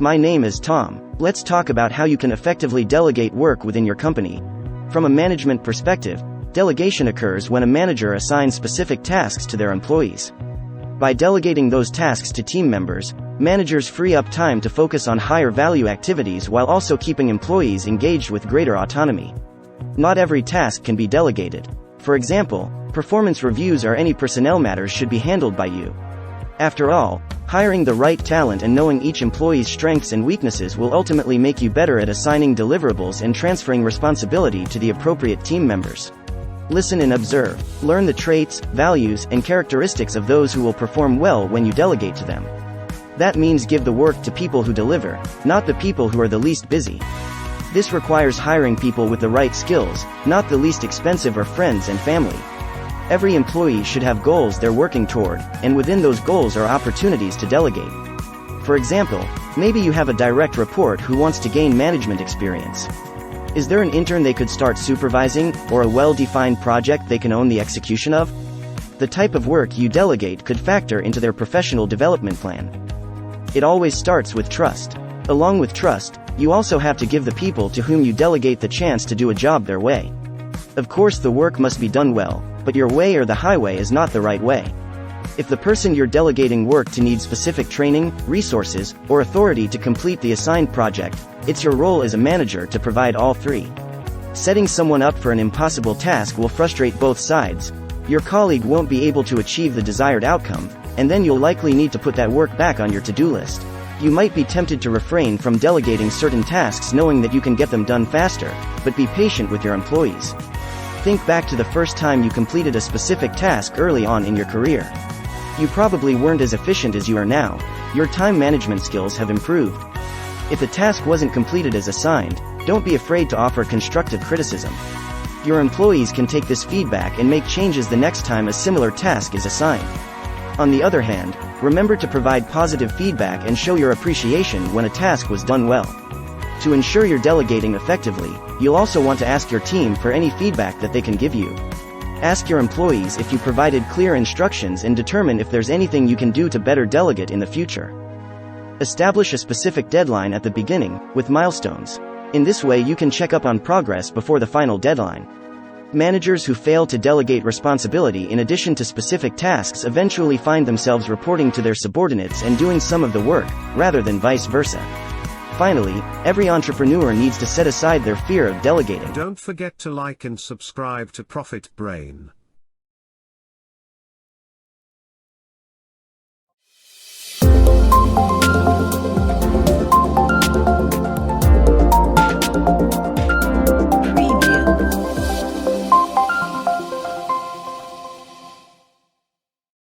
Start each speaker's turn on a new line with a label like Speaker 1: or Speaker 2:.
Speaker 1: My name is Tom. Let's talk about how you can effectively delegate work within your company. From a management perspective, delegation occurs when a manager assigns specific tasks to their employees. By delegating those tasks to team members, managers free up time to focus on higher value activities while also keeping employees engaged with greater autonomy. Not every task can be delegated. For example, performance reviews or any personnel matters should be handled by you. After all, hiring the right talent and knowing each employee's strengths and weaknesses will ultimately make you better at assigning deliverables and transferring responsibility to the appropriate team members. Listen and observe. Learn the traits, values, and characteristics of those who will perform well when you delegate to them. That means give the work to people who deliver, not the people who are the least busy. This requires hiring people with the right skills, not the least expensive or friends and family. Every employee should have goals they're working toward, and within those goals are opportunities to delegate. For example, maybe you have a direct report who wants to gain management experience. Is there an intern they could start supervising, or a well-defined project they can own the execution of? The type of work you delegate could factor into their professional development plan. It always starts with trust. Along with trust, you also have to give the people to whom you delegate the chance to do a job their way. Of course, the work must be done well, but your way or the highway is not the right way. If the person you're delegating work to needs specific training, resources, or authority to complete the assigned project, it's your role as a manager to provide all three. Setting someone up for an impossible task will frustrate both sides. Your colleague won't be able to achieve the desired outcome, and then you'll likely need to put that work back on your to-do list. You might be tempted to refrain from delegating certain tasks knowing that you can get them done faster, but be patient with your employees. Think back to the first time you completed a specific task early on in your career. You probably weren't as efficient as you are now. Your time management skills have improved. If the task wasn't completed as assigned, don't be afraid to offer constructive criticism. Your employees can take this feedback and make changes the next time a similar task is assigned. On the other hand, remember to provide positive feedback and show your appreciation when a task was done well. To ensure you're delegating effectively, you'll also want to ask your team for any feedback that they can give you. Ask your employees if you provided clear instructions and determine if there's anything you can do to better delegate in the future. Establish a specific deadline at the beginning, with milestones. In this way you can check up on progress before the final deadline. Managers who fail to delegate responsibility in addition to specific tasks eventually find themselves reporting to their subordinates and doing some of the work, rather than vice versa. Finally, every entrepreneur needs to set aside their fear of delegating.
Speaker 2: Don't forget to like and subscribe to Profit Brain.